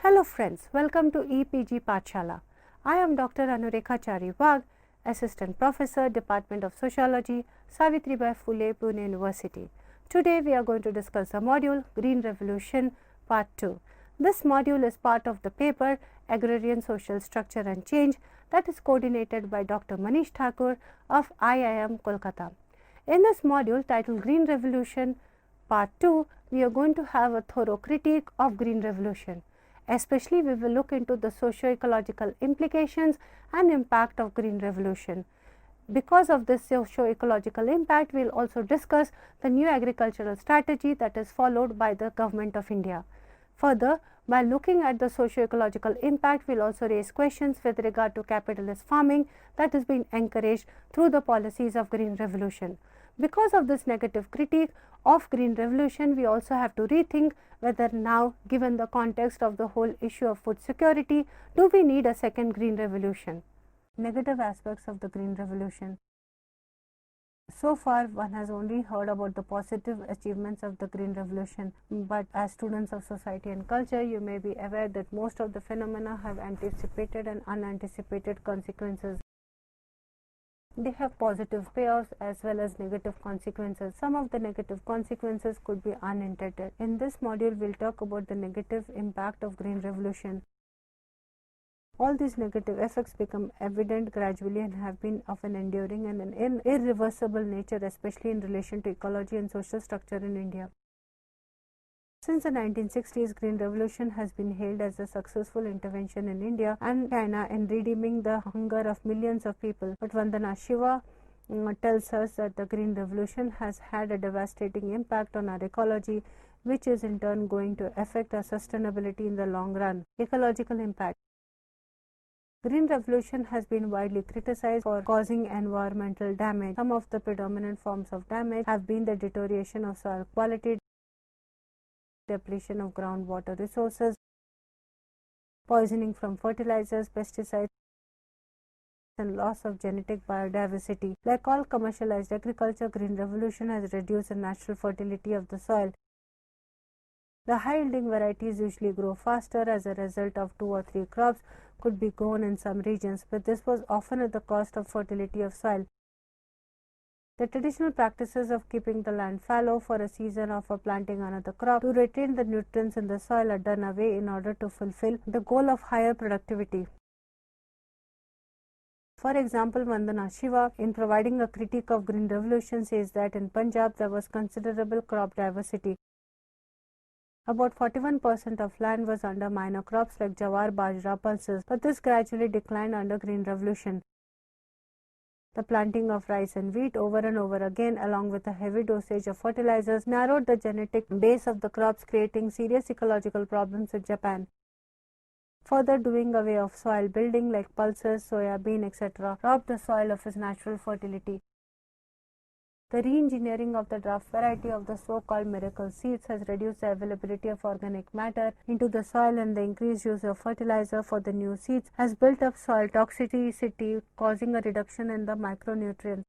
Hello friends, welcome to EPG Pathshala. I am Dr. Anurekha Chari-Wagh, Assistant Professor, Department of Sociology, Savitribai Phule, Pune University. Today we are going to discuss the module Green Revolution Part 2. This module is part of the paper Agrarian Social Structure and Change that is coordinated by Dr. Manish Thakur of IIM Kolkata. In this module titled Green Revolution Part 2, we are going to have a thorough critique of Green Revolution. Especially we will look into the socio-ecological implications and impact of Green Revolution. Because of this socio-ecological impact, we will also discuss the new agricultural strategy that is followed by the Government of India. Further, by looking at the socio-ecological impact, we will also raise questions with regard to capitalist farming that is being encouraged through the policies of Green Revolution. Because of this negative critique of Green Revolution, we also have to rethink whether now, given the context of the whole issue of food security, do we need a second Green Revolution? Negative aspects of the Green Revolution. So far, one has only heard about the positive achievements of the Green Revolution, but as students of society and culture, you may be aware that most of the phenomena have anticipated and unanticipated consequences. They have positive payoffs as well as negative consequences. Some of the negative consequences could be unintended. In this module, we will talk about the negative impact of Green Revolution. All these negative effects become evident gradually and have been of an enduring and an irreversible nature, especially in relation to ecology and social structure in India. Since the 1960s, Green Revolution has been hailed as a successful intervention in India and China in redeeming the hunger of millions of people. But Vandana Shiva tells us that the Green Revolution has had a devastating impact on our ecology, which is in turn going to affect our sustainability in the long run. Ecological impact. Green Revolution has been widely criticized for causing environmental damage. Some of the predominant forms of damage have been the deterioration of soil quality, depletion of groundwater resources, poisoning from fertilizers, pesticides, and loss of genetic biodiversity. Like all commercialized agriculture, Green Revolution has reduced the natural fertility of the soil. The high-yielding varieties usually grow faster as a result of 2 or 3 crops could be grown in some regions, but this was often at the cost of fertility of soil. The traditional practices of keeping the land fallow for a season or for planting another crop to retain the nutrients in the soil are done away in order to fulfill the goal of higher productivity. For example, Vandana Shiva, in providing a critique of Green Revolution, says that in Punjab there was considerable crop diversity. About 41% of land was under minor crops like jawar, bajra, pulses, but this gradually declined under Green Revolution. The planting of rice and wheat over and over again, along with a heavy dosage of fertilizers, narrowed the genetic base of the crops, creating serious ecological problems in Japan. Further, doing away of soil building like pulses, soya bean, etc., robbed the soil of its natural fertility. The re-engineering of the draft variety of the so-called miracle seeds has reduced the availability of organic matter into the soil, and the increased use of fertilizer for the new seeds has built up soil toxicity, causing a reduction in the micronutrients.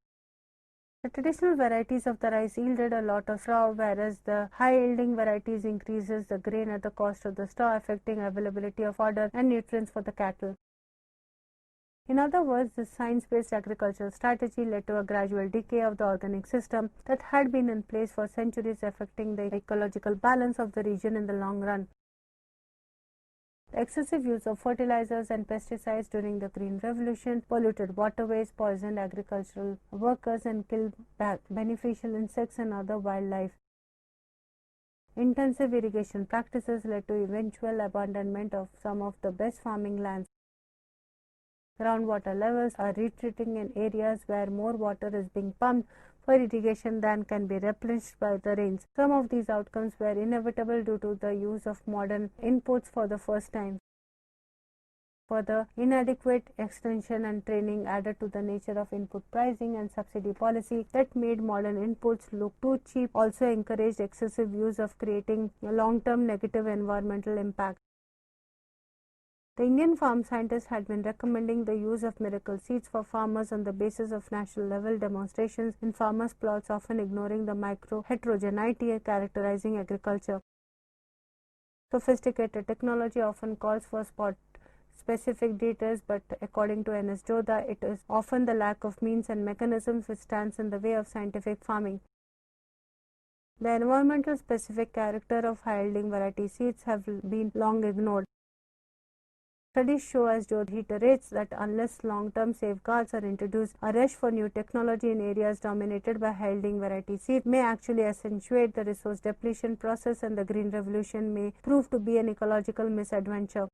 The traditional varieties of the rice yielded a lot of straw, whereas the high-yielding varieties increases the grain at the cost of the straw, affecting availability of fodder and nutrients for the cattle. In other words, this science-based agricultural strategy led to a gradual decay of the organic system that had been in place for centuries, affecting the ecological balance of the region in the long run. The excessive use of fertilizers and pesticides during the Green Revolution polluted waterways, poisoned agricultural workers, and killed beneficial insects and other wildlife. Intensive irrigation practices led to eventual abandonment of some of the best farming lands. Groundwater levels are retreating in areas where more water is being pumped for irrigation than can be replenished by the rains. Some of these outcomes were inevitable due to the use of modern inputs for the first time. Further, inadequate extension and training added to the nature of input pricing and subsidy policy that made modern inputs look too cheap also encouraged excessive use of creating a long-term negative environmental impact. The Indian farm scientists had been recommending the use of miracle seeds for farmers on the basis of national level demonstrations in farmers' plots, often ignoring the micro heterogeneity characterizing agriculture. Sophisticated technology often calls for specific details, but according to N.S. Jodha, it is often the lack of means and mechanisms which stands in the way of scientific farming. The environmental specific character of high-yielding variety seeds have been long ignored. Studies show, as Jodha reiterates, that unless long-term safeguards are introduced, a rush for new technology in areas dominated by high-yielding variety seeds may actually accentuate the resource depletion process, and the Green Revolution may prove to be an ecological misadventure.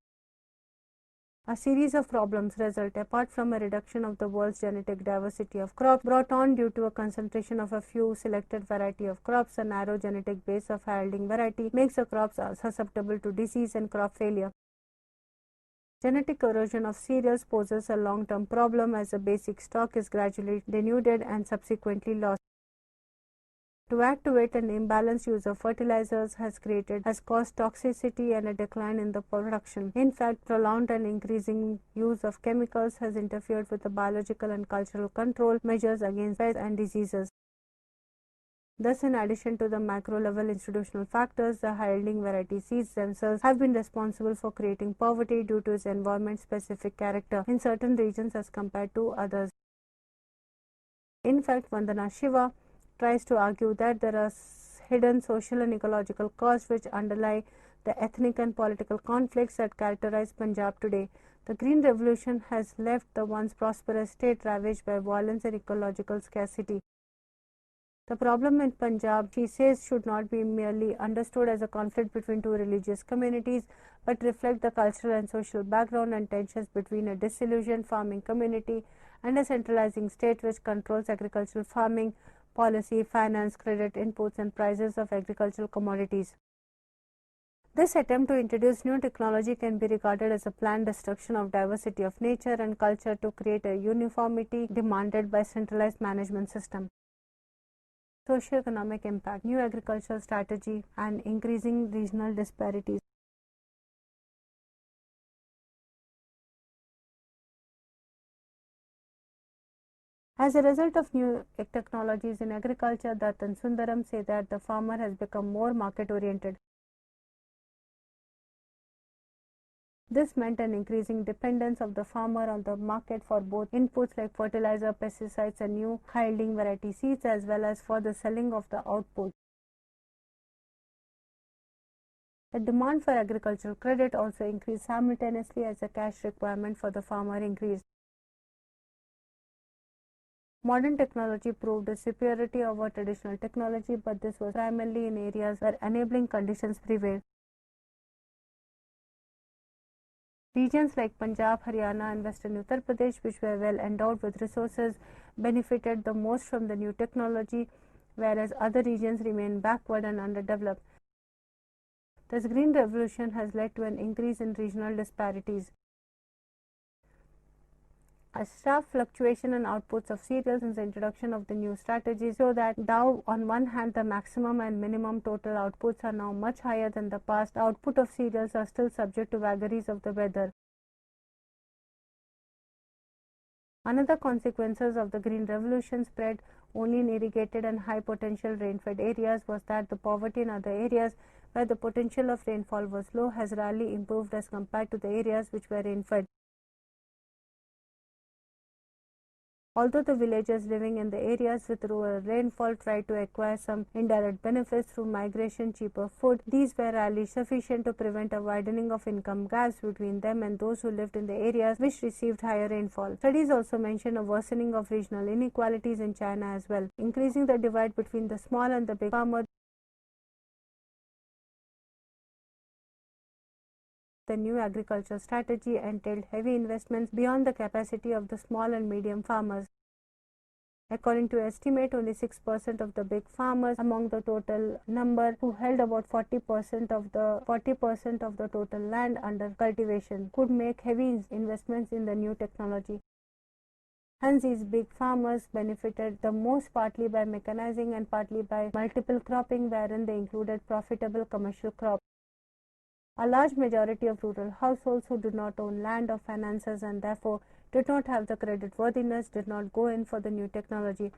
A series of problems result apart from a reduction of the world's genetic diversity of crops brought on due to a concentration of a few selected variety of crops. A narrow genetic base of high-yielding variety makes the crops susceptible to disease and crop failure. Genetic erosion of cereals poses a long-term problem as the basic stock is gradually denuded and subsequently lost. To add to it, an imbalanced use of fertilizers has caused toxicity and a decline in the production. In fact, prolonged and increasing use of chemicals has interfered with the biological and cultural control measures against pests and diseases. Thus, in addition to the macro-level institutional factors, the high-yielding variety seeds themselves have been responsible for creating poverty due to its environment-specific character in certain regions as compared to others. In fact, Vandana Shiva tries to argue that there are hidden social and ecological causes which underlie the ethnic and political conflicts that characterize Punjab today. The Green Revolution has left the once prosperous state ravaged by violence and ecological scarcity. The problem in Punjab, she says, should not be merely understood as a conflict between two religious communities, but reflect the cultural and social background and tensions between a disillusioned farming community and a centralizing state which controls agricultural farming policy, finance, credit, inputs and prices of agricultural commodities. This attempt to introduce new technology can be regarded as a planned destruction of diversity of nature and culture to create a uniformity demanded by centralized management system. Socioeconomic impact, new agricultural strategy and increasing regional disparities. As a result of new technologies in agriculture, Dutt and Sundaram say that the farmer has become more market-oriented. This meant an increasing dependence of the farmer on the market for both inputs like fertilizer, pesticides and new high-yielding variety seeds, as well as for the selling of the output. The demand for agricultural credit also increased simultaneously as the cash requirement for the farmer increased. Modern technology proved a superiority over traditional technology, but this was primarily in areas where enabling conditions prevailed. Regions like Punjab, Haryana and Western Uttar Pradesh, which were well endowed with resources, benefited the most from the new technology, whereas other regions remained backward and underdeveloped. This Green Revolution has led to an increase in regional disparities. A sharp fluctuation in outputs of cereals since the introduction of the new strategies show that though on one hand the maximum and minimum total outputs are now much higher than the past, the output of cereals are still subject to vagaries of the weather. Another consequences of the Green Revolution spread only in irrigated and high potential rain-fed areas was that the poverty in other areas where the potential of rainfall was low has rarely improved as compared to the areas which were rain-fed. Although the villagers living in the areas with lower rainfall tried to acquire some indirect benefits through migration, cheaper food, these were rarely sufficient to prevent a widening of income gaps between them and those who lived in the areas which received higher rainfall. Studies also mention a worsening of regional inequalities in China as well, increasing the divide between the small and the big farmer. The new agricultural strategy entailed heavy investments beyond the capacity of the small and medium farmers. According to estimate, only 6% of the big farmers among the total number, who held about 40% of the total land under cultivation, could make heavy investments in the new technology. Hence, these big farmers benefited the most partly by mechanizing and partly by multiple cropping, wherein they included profitable commercial crops. A large majority of rural households who did not own land or finances and therefore did not have the credit worthiness did not go in for the new technology.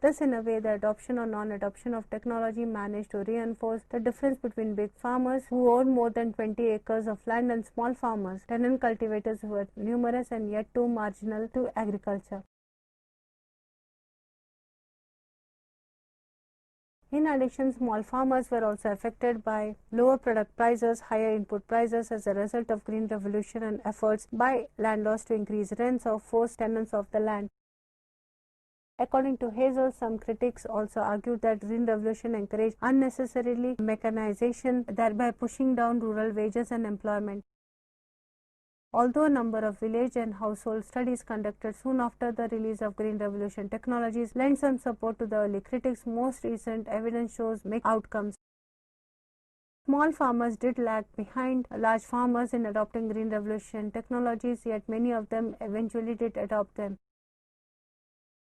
Thus, in a way, the adoption or non-adoption of technology managed to reinforce the difference between big farmers who own more than 20 acres of land and small farmers, tenant cultivators who were numerous and yet too marginal to agriculture. In addition, small farmers were also affected by lower product prices, higher input prices as a result of Green Revolution and efforts by landlords to increase rents or force tenants off the land. According to Hazel, some critics also argued that Green Revolution encouraged unnecessarily mechanization, thereby pushing down rural wages and employment. Although a number of village and household studies conducted soon after the release of Green Revolution technologies lent some support to the early critics, most recent evidence shows mixed outcomes. Small farmers did lag behind large farmers in adopting Green Revolution technologies, yet many of them eventually did adopt them.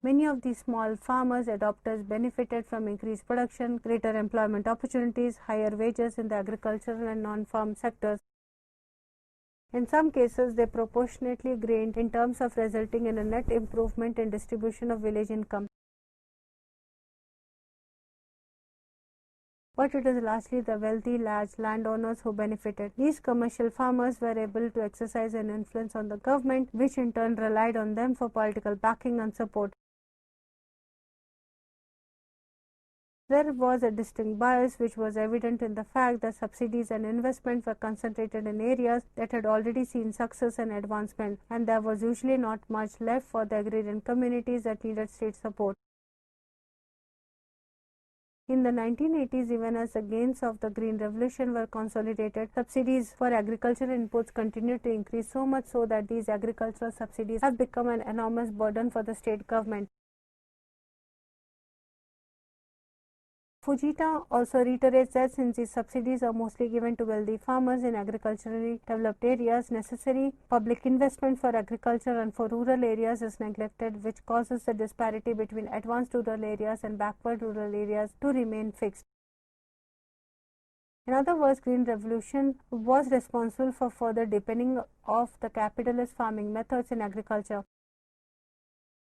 Many of these small farmers adopters benefited from increased production, greater employment opportunities, higher wages in the agricultural and non-farm sectors. In some cases, they proportionately gained in terms of resulting in a net improvement in distribution of village income. But it is largely the wealthy large landowners who benefited. These commercial farmers were able to exercise an influence on the government, which in turn relied on them for political backing and support. There was a distinct bias which was evident in the fact that subsidies and investment were concentrated in areas that had already seen success and advancement, and there was usually not much left for the agrarian communities that needed state support. In the 1980s, even as the gains of the Green Revolution were consolidated, subsidies for agricultural inputs continued to increase, so much so that these agricultural subsidies have become an enormous burden for the state government. Fujita also reiterates that since these subsidies are mostly given to wealthy farmers in agriculturally developed areas, necessary public investment for agriculture and for rural areas is neglected, which causes the disparity between advanced rural areas and backward rural areas to remain fixed. In other words, Green Revolution was responsible for further deepening of the capitalist farming methods in agriculture.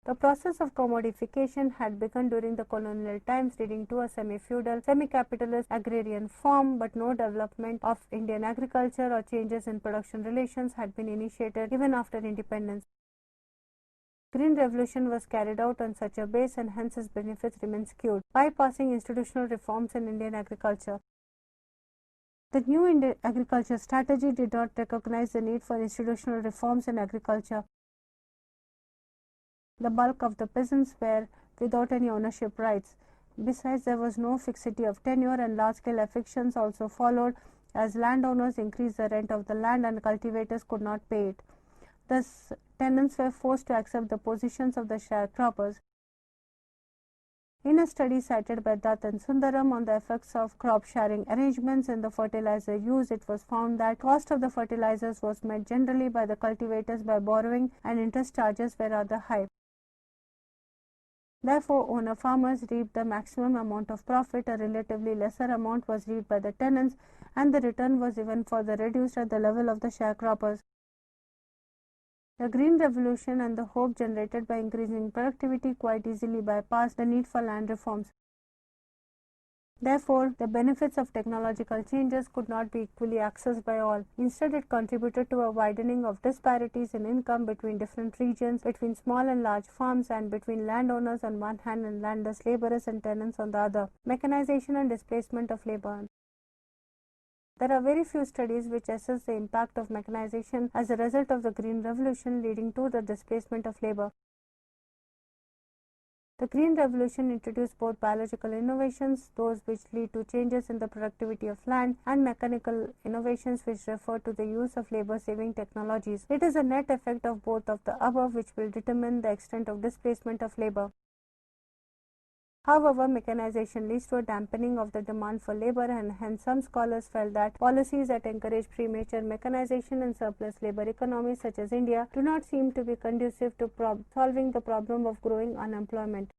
The process of commodification had begun during the colonial times, leading to a semi-feudal, semi-capitalist agrarian form, but no development of Indian agriculture or changes in production relations had been initiated even after independence. Green Revolution was carried out on such a base, and hence its benefits remain skewed, bypassing institutional reforms in Indian agriculture. The new Indian agriculture strategy did not recognize the need for institutional reforms in agriculture. The bulk of the peasants were without any ownership rights. Besides, there was no fixity of tenure, and large-scale evictions also followed as landowners increased the rent of the land and cultivators could not pay it. Thus, tenants were forced to accept the positions of the sharecroppers. In a study cited by Dutt and Sundaram on the effects of crop sharing arrangements in the fertilizer use, it was found that cost of the fertilizers was met generally by the cultivators by borrowing, and interest charges were rather high. Therefore, owner farmers reaped the maximum amount of profit, a relatively lesser amount was reaped by the tenants, and the return was even further reduced at the level of the sharecroppers. The Green Revolution and the hope generated by increasing productivity quite easily bypassed the need for land reforms. Therefore, the benefits of technological changes could not be equally accessed by all. Instead, it contributed to a widening of disparities in income between different regions, between small and large farms, and between landowners on one hand and landless laborers and tenants on the other. Mechanization and displacement of labor. There are very few studies which assess the impact of mechanization as a result of the Green Revolution, leading to the displacement of labor. The Green Revolution introduced both biological innovations, those which lead to changes in the productivity of land, and mechanical innovations which refer to the use of labor-saving technologies. It is a net effect of both of the above which will determine the extent of displacement of labor. However, mechanization leads to a dampening of the demand for labor, and hence some scholars felt that policies that encourage premature mechanization and surplus labor economies such as India do not seem to be conducive to solving the problem of growing unemployment.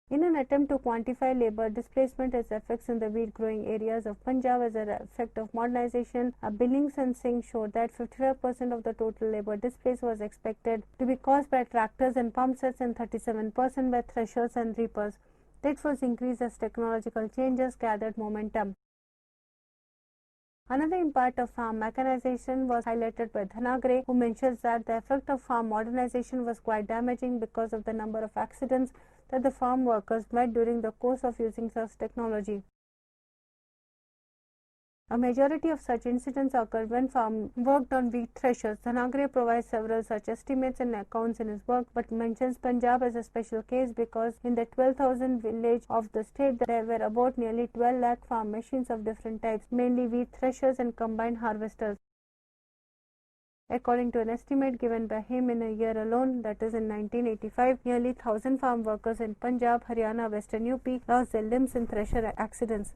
In an attempt to quantify labor displacement, its effects in the wheat growing areas of Punjab as an effect of modernization, Billings and Singh showed that 55% of the total labor displaced was expected to be caused by tractors and pump sets and 37% by threshers and reapers. That was increased as technological changes gathered momentum. Another impact of farm mechanization was highlighted by Dhanagre, who mentions that the effect of farm modernization was quite damaging because of the number of accidents that the farm workers met during the course of using such technology. A majority of such incidents occurred when farm worked on wheat threshers. Dhanagre provides several such estimates and accounts in his work, but mentions Punjab as a special case because in the 12,000 village of the state there were about nearly 12 lakh farm machines of different types, mainly wheat threshers and combined harvesters. According to an estimate given by him, in a year alone, that is in 1985, nearly 1,000 farm workers in Punjab, Haryana, Western UP lost their limbs in thresher accidents.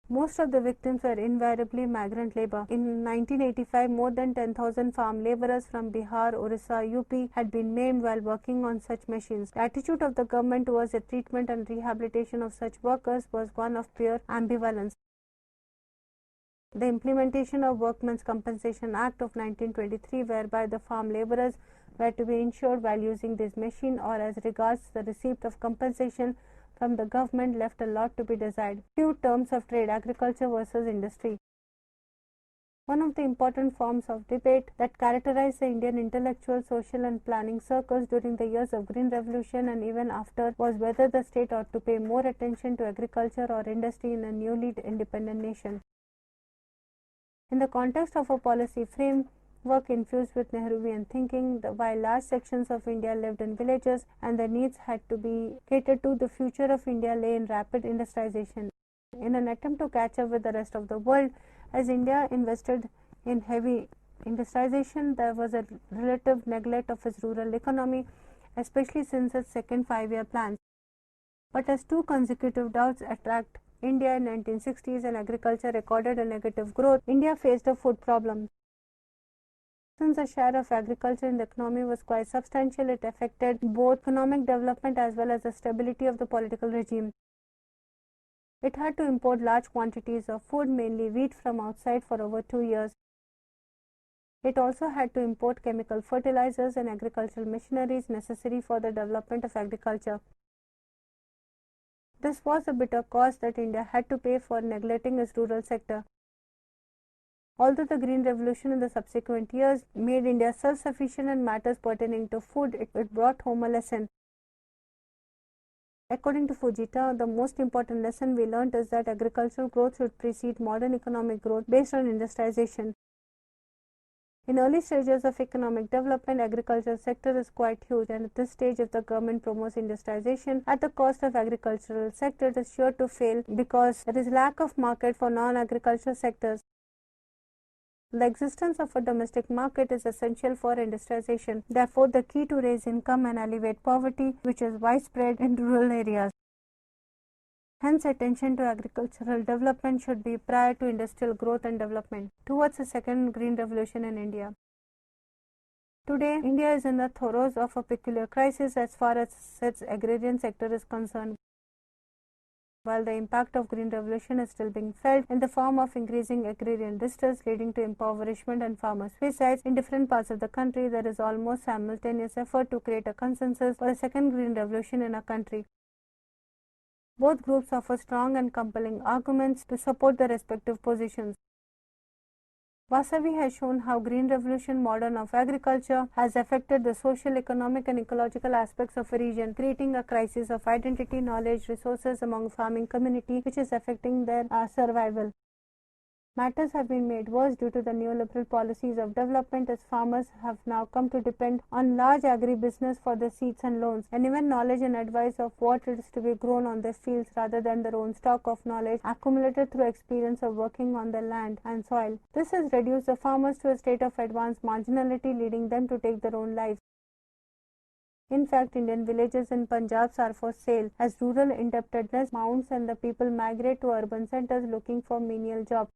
Most of the victims were invariably migrant labor. In 1985, more than 10,000 farm laborers from Bihar, Orissa, UP had been maimed while working on such machines. The attitude of the government towards the treatment and rehabilitation of such workers was one of pure ambivalence. The implementation of Workmen's Compensation Act of 1923, whereby the farm laborers were to be insured while using this machine or as regards the receipt of compensation from the government, left a lot to be desired. Few terms of trade: agriculture versus industry. One of the important forms of debate that characterized the Indian intellectual, social and planning circles during the years of Green Revolution and even after was whether the state ought to pay more attention to agriculture or industry in a newly independent nation. In the context of a policy framework infused with Nehruvian thinking, while large sections of India lived in villages and their needs had to be catered to, the future of India lay in rapid industrialization. In an attempt to catch up with the rest of the world, as India invested in heavy industrialization, there was a relative neglect of its rural economy, especially since its second five-year plan. But as two consecutive droughts attacked India in 1960s and agriculture recorded a negative growth, India faced a food problem. Since the share of agriculture in the economy was quite substantial, it affected both economic development as well as the stability of the political regime. It had to import large quantities of food, mainly wheat, from outside for over 2 years. It also had to import chemical fertilizers and agricultural machineries necessary for the development of agriculture. This was a bitter cost that India had to pay for neglecting its rural sector. Although the Green Revolution in the subsequent years made India self-sufficient in matters pertaining to food, it brought home a lesson. According to Fujita, the most important lesson we learned is that agricultural growth should precede modern economic growth based on industrialization. In early stages of economic development, agricultural sector is quite huge, and at this stage, if the government promotes industrialization at the cost of agricultural sector, it is sure to fail because there is lack of market for non-agricultural sectors. The existence of a domestic market is essential for industrialization. Therefore, the key to raise income and alleviate poverty, which is widespread in rural areas. Hence, attention to agricultural development should be prior to industrial growth and development towards a second green revolution in India. Today, India is in the throes of a peculiar crisis as far as its agrarian sector is concerned. While the impact of green revolution is still being felt in the form of increasing agrarian distress leading to impoverishment and farmer suicides in different parts of the country, there is almost simultaneous effort to create a consensus for a second green revolution in our country. Both groups offer strong and compelling arguments to support their respective positions. Vasavi has shown how green revolution modern of agriculture has affected the social, economic and ecological aspects of a region, creating a crisis of identity, knowledge, resources among farming community which is affecting their survival. Matters have been made worse due to the neoliberal policies of development, as farmers have now come to depend on large agribusiness for their seeds and loans, and even knowledge and advice of what is to be grown on their fields rather than their own stock of knowledge accumulated through experience of working on the land and soil. This has reduced the farmers to a state of advanced marginality, leading them to take their own lives. In fact, Indian villages in Punjab are for sale as rural indebtedness mounts and the people migrate to urban centers looking for menial jobs.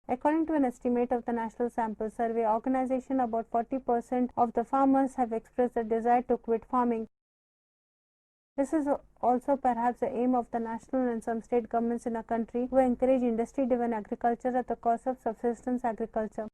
According to an estimate of the National Sample Survey Organization, about 40% of the farmers have expressed a desire to quit farming. This is also perhaps the aim of the national and some state governments in a country who encourage industry-driven agriculture at the cost of subsistence agriculture.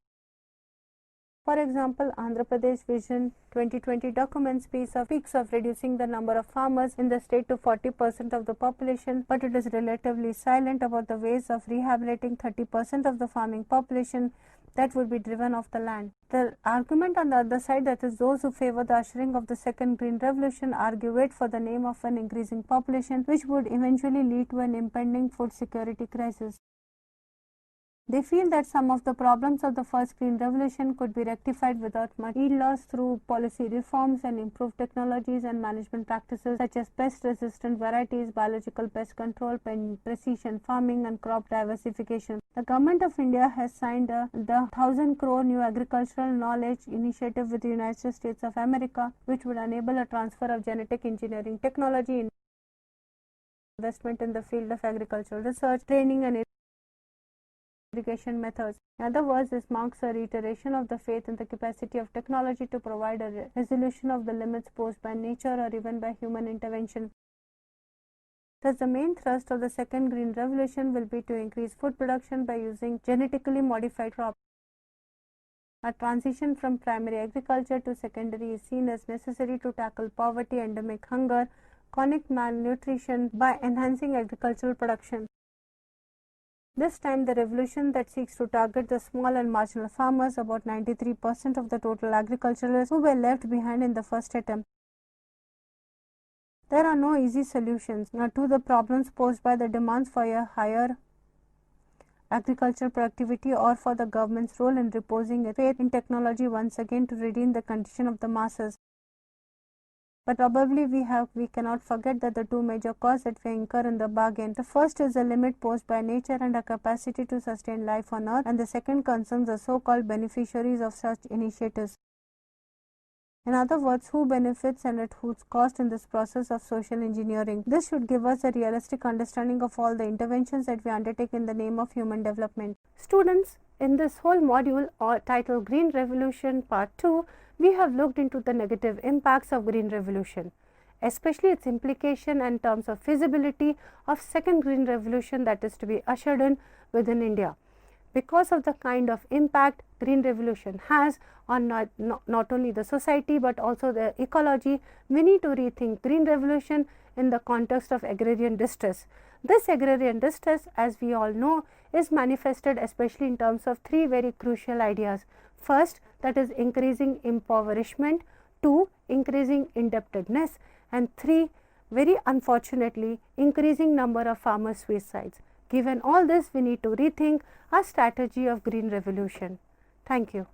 For example, Andhra Pradesh Vision 2020 documents speaks of reducing the number of farmers in the state to 40% of the population, but it is relatively silent about the ways of rehabilitating 30% of the farming population that would be driven off the land. The argument on the other side, that is those who favor the ushering of the second green revolution, argue it for the name of an increasing population, which would eventually lead to an impending food security crisis. They feel that some of the problems of the first green revolution could be rectified without much yield loss through policy reforms and improved technologies and management practices such as pest-resistant varieties, biological pest control, precision farming, and crop diversification. The Government of India has signed the 1,000 crore new agricultural knowledge initiative with the United States of America, which would enable a transfer of genetic engineering technology, investment in the field of agricultural research, training, and irrigation methods. In other words, this marks a reiteration of the faith in the capacity of technology to provide a resolution of the limits posed by nature or even by human intervention. Thus, the main thrust of the second green revolution will be to increase food production by using genetically modified crops. A transition from primary agriculture to secondary is seen as necessary to tackle poverty, endemic hunger, chronic malnutrition by enhancing agricultural production. This time, the revolution that seeks to target the small and marginal farmers, about 93% of the total agriculturalists who were left behind in the first attempt. There are no easy solutions to the problems posed by the demands for a higher agricultural productivity or for the government's role in reposing its faith in technology once again to redeem the condition of the masses. But probably we cannot forget that the two major costs that we incur in the bargain. The first is the limit posed by nature and our capacity to sustain life on earth, and the second concerns the so-called beneficiaries of such initiatives. In other words, who benefits and at whose cost in this process of social engineering. This should give us a realistic understanding of all the interventions that we undertake in the name of human development. Students, in this whole module titled Green Revolution Part 2, we have looked into the negative impacts of green revolution, especially its implication in terms of feasibility of second green revolution that is to be ushered in within India. Because of the kind of impact green revolution has on not only the society but also the ecology, we need to rethink green revolution in the context of agrarian distress. This agrarian distress, as we all know, is manifested especially in terms of three very crucial ideas. First, that is increasing impoverishment, 2, increasing indebtedness, and 3, very unfortunately, increasing number of farmer suicides. Given all this, we need to rethink our strategy of green revolution. Thank you.